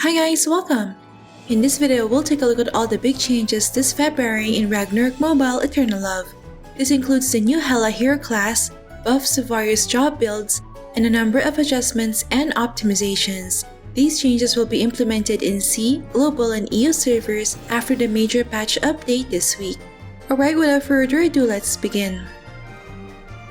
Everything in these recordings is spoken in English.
Hi guys, welcome! In this video, we'll take a look at all the big changes this February in Ragnarok Mobile Eternal Love. This includes the new Hela hero class, buffs to various job builds, and a number of adjustments and optimizations. These changes will be implemented in C, Global, and EU servers after the major patch update this week. Alright, without further ado, let's begin.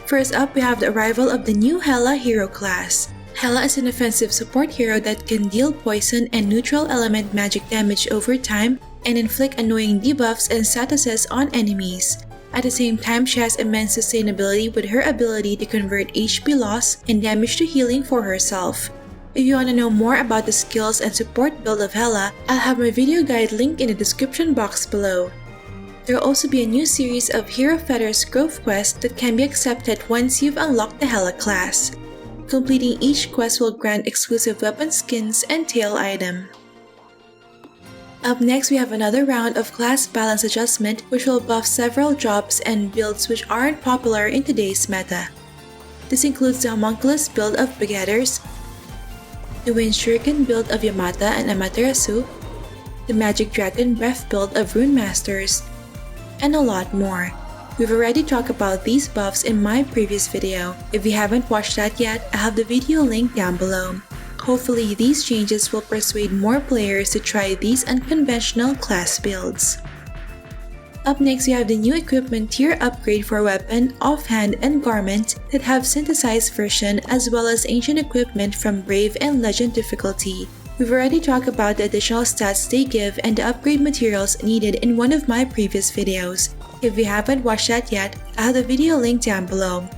First up, we have the arrival of the new Hela hero class. Hela is an offensive support hero that can deal poison and neutral element magic damage over time and inflict annoying debuffs and statuses on enemies. At the same time, she has immense sustainability with her ability to convert HP loss and damage to healing for herself. If you want to know more about the skills and support build of Hela, I'll have my video guide linked in the description box below. There will also be a new series of Hero Fetters growth quests that can be accepted once you've unlocked the Hela class. Completing each quest will grant exclusive weapon skins and tail item. Up next, we have another round of class balance adjustment which will buff several jobs and builds which aren't popular in today's meta. This includes the Homunculus build of Begetters, the Wind Shuriken build of Yamata and Amaterasu, the Magic Dragon Breath build of Rune Masters, and a lot more. We've already talked about these buffs in my previous video. If you haven't watched that yet, I have the video link down below. Hopefully, these changes will persuade more players to try these unconventional class builds. Up next, we have the new equipment tier upgrade for weapon, offhand, and garment that have synthesized version as well as ancient equipment from Brave and Legend difficulty. We've already talked about the additional stats they give and the upgrade materials needed in one of my previous videos. If you haven't watched that yet, I have the video link down below.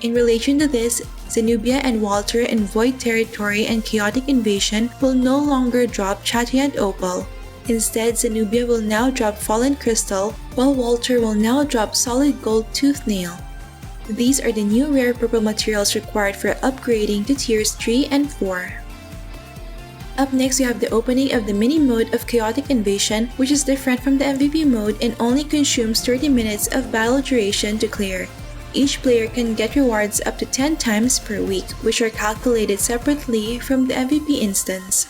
In relation to this, Zenobia and Walter in Void Territory and Chaotic Invasion will no longer drop Chatiant Opal. Instead, Zenobia will now drop Fallen Crystal, while Walter will now drop Solid Gold Tooth Nail. These are the new rare purple materials required for upgrading to tiers 3 and 4. Up next, we have the opening of the mini mode of Chaotic Invasion, which is different from the MVP mode and only consumes 30 minutes of battle duration to clear. Each player can get rewards up to 10 times per week, which are calculated separately from the MVP instance.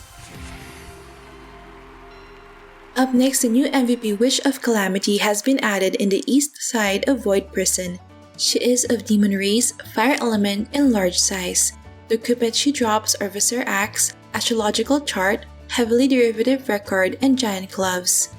Up next, the new MVP Wish of Calamity has been added in the east side of Void Prison. She is of Demon Race, Fire Element, and large size. The equipment she drops are Visor Axe, Astrological Chart, Heavily Derivative Record, and Giant Gloves.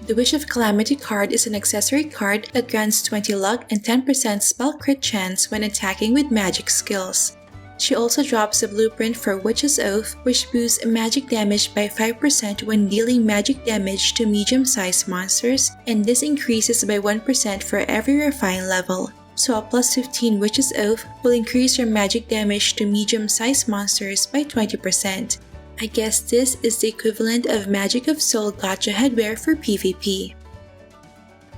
The Wish of Calamity card is an accessory card that grants 20 luck and 10% spell crit chance when attacking with magic skills. She also drops a blueprint for Witch's Oath, which boosts magic damage by 5% when dealing magic damage to medium-sized monsters, and this increases by 1% for every refine level. So a plus 15 Witch's Oath will increase your magic damage to medium-sized monsters by 20%. I guess this is the equivalent of Magic of Soul Gacha headwear for PvP.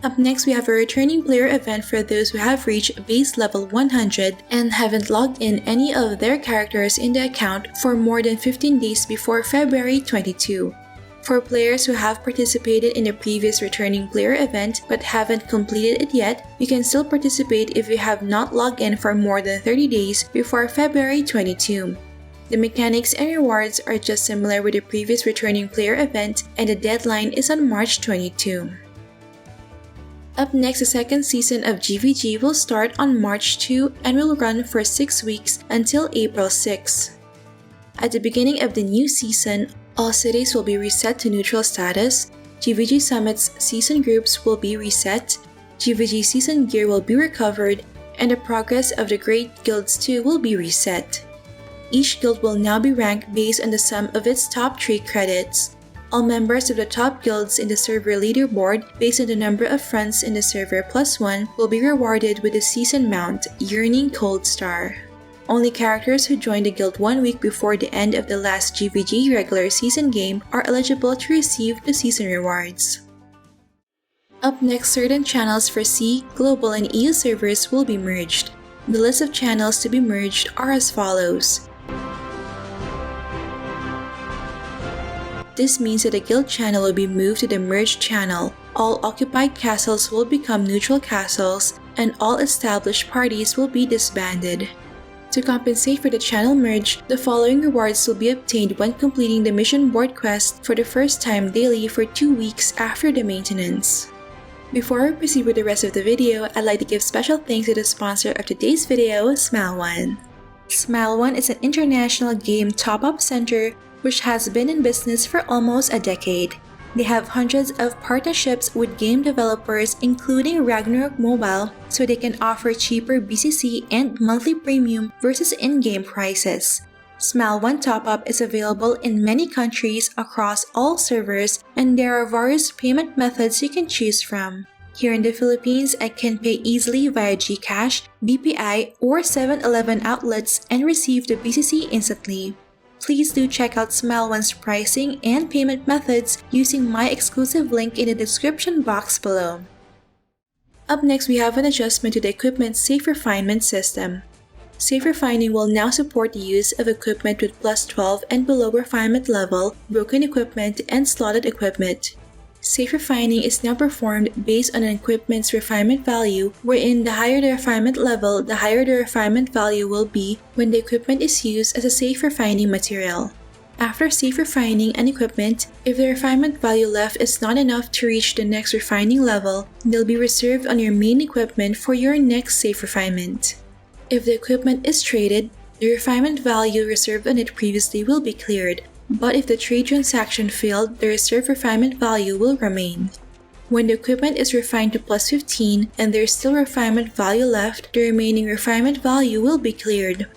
Up next, we have a returning player event for those who have reached base level 100 and haven't logged in any of their characters in the account for more than 15 days before February 22. For players who have participated in the previous returning player event but haven't completed it yet, you can still participate if you have not logged in for more than 30 days before February 22. The mechanics and rewards are just similar with the previous returning player event, and the deadline is on March 22. Up next, the second season of GVG will start on March 2 and will run for 6 weeks until April 6. At the beginning of the new season, all cities will be reset to neutral status, GVG Summit's season groups will be reset, GVG season gear will be recovered, and the progress of the Great Guilds too will be reset. Each guild will now be ranked based on the sum of its top 3 credits. All members of the top guilds in the server leaderboard, based on the number of friends in the server +1, will be rewarded with a season mount, Yearning Cold Star. Only characters who joined the guild 1 week before the end of the last GVG regular season game are eligible to receive the season rewards. Up next, certain channels for C, Global, and EU servers will be merged. The list of channels to be merged are as follows. This means that the guild channel will be moved to the merged channel, all occupied castles will become neutral castles, and all established parties will be disbanded. To compensate for the channel merge, the following rewards will be obtained when completing the mission board quest for the first time daily for 2 weeks after the maintenance. Before we proceed with the rest of the video, I'd like to give special thanks to the sponsor of today's video, Smile.One. Smile.One is an international game top-up center which has been in business for almost a decade. They have hundreds of partnerships with game developers including Ragnarok Mobile, so they can offer cheaper BCC and monthly premium versus in-game prices. Smile.One Top-Up is available in many countries across all servers, and there are various payment methods you can choose from. Here in the Philippines, I can pay easily via GCash, BPI, or 7-Eleven outlets and receive the BCC instantly. Please do check out Smile.One's pricing and payment methods using my exclusive link in the description box below. Up next, we have an adjustment to the equipment's safe refinement system. Safe refining will now support the use of equipment with plus 12 and below refinement level, broken equipment, and slotted equipment. Safe refining is now performed based on an equipment's refinement value, wherein the higher the refinement level, the higher the refinement value will be when the equipment is used as a safe refining material. After safe refining an equipment, if the refinement value left is not enough to reach the next refining level, they'll be reserved on your main equipment for your next safe refinement. If the equipment is traded, the refinement value reserved on it previously will be cleared. But if the trade transaction failed, the reserve refinement value will remain. When the equipment is refined to plus 15 and there is still refinement value left, the remaining refinement value will be cleared.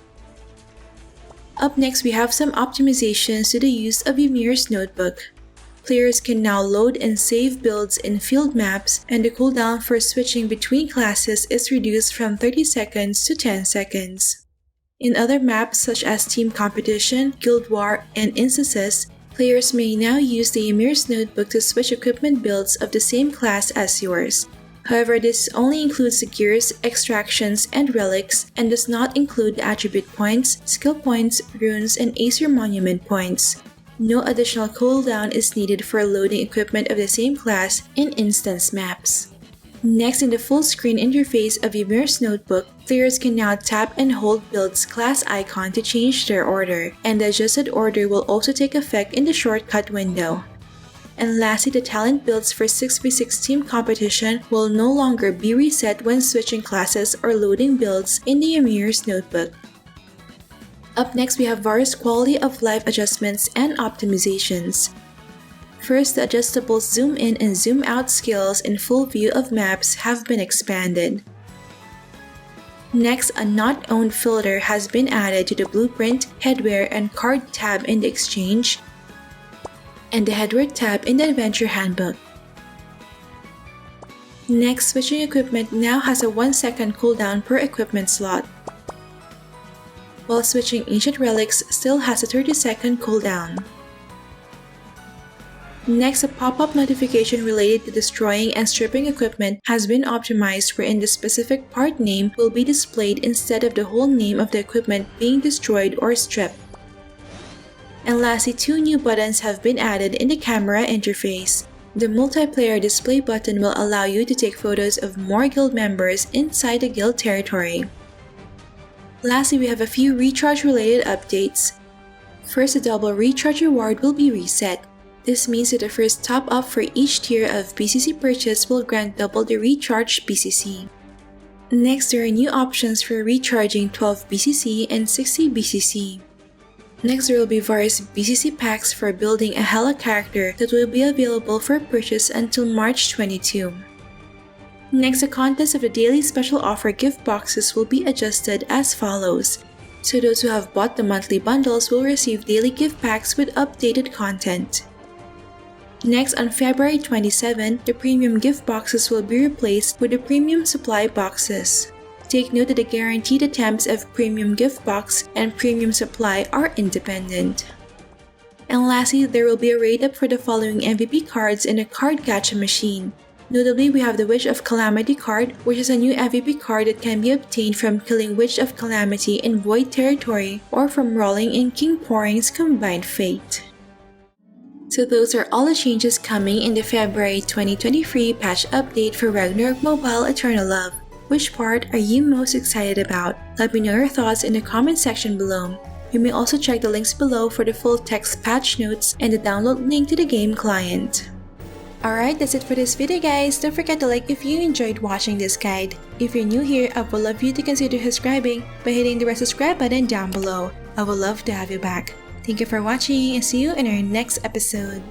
Up next, we have some optimizations to the use of Emirs Notebook. Players can now load and save builds in field maps, and the cooldown for switching between classes is reduced from 30 seconds to 10 seconds. In other maps such as Team Competition, Guild War, and Instances, players may now use the Emirs Notebook to switch equipment builds of the same class as yours. However, this only includes the gears, extractions, and relics, and does not include the attribute points, skill points, runes, and Acer Monument points. No additional cooldown is needed for loading equipment of the same class in instance maps. Next, in the full screen interface of Emirs Notebook, players can now tap and hold build's class icon to change their order, and the adjusted order will also take effect in the shortcut window. And lastly, the talent builds for 6v6 team competition will no longer be reset when switching classes or loading builds in the Emirs Notebook. Up next, we have various quality of life adjustments and optimizations. First, the adjustable zoom in and zoom out skills in full view of maps have been expanded. Next, a not owned filter has been added to the blueprint, headwear, and card tab in the exchange, and the headwear tab in the adventure handbook. Next, switching equipment now has a 1-second cooldown per equipment slot, while switching ancient relics still has a 30-second cooldown. Next, a pop-up notification related to destroying and stripping equipment has been optimized, wherein the specific part name will be displayed instead of the whole name of the equipment being destroyed or stripped. And lastly, 2 new buttons have been added in the camera interface. The multiplayer display button will allow you to take photos of more guild members inside the guild territory. Lastly, we have a few recharge-related updates. First, the double recharge reward will be reset. This means that the first top-up for each tier of BCC purchase will grant double the recharged BCC. Next, there are new options for recharging 12 BCC and 60 BCC. Next, there will be various BCC packs for building a Hela character that will be available for purchase until March 22. Next, the contents of the daily special offer gift boxes will be adjusted as follows. So those who have bought the monthly bundles will receive daily gift packs with updated content. Next, on February 27, the premium gift boxes will be replaced with the premium supply boxes. Take note that the guaranteed attempts of premium gift box and premium supply are independent. And lastly, there will be a rate-up for the following MVP cards in the card gacha machine. Notably, we have the Witch of Calamity card, which is a new MVP card that can be obtained from killing Witch of Calamity in Void territory or from rolling in King Poring's Combined Fate. So those are all the changes coming in the February 2023 patch update for Ragnarok Mobile Eternal Love. Which part are you most excited about? Let me know your thoughts in the comment section below. You may also check the links below for the full text patch notes and the download link to the game client. Alright, that's it for this video guys. Don't forget to like if you enjoyed watching this guide. If you're new here, I would love you to consider subscribing by hitting the red subscribe button down below. I would love to have you back. Thank you for watching and see you in our next episode.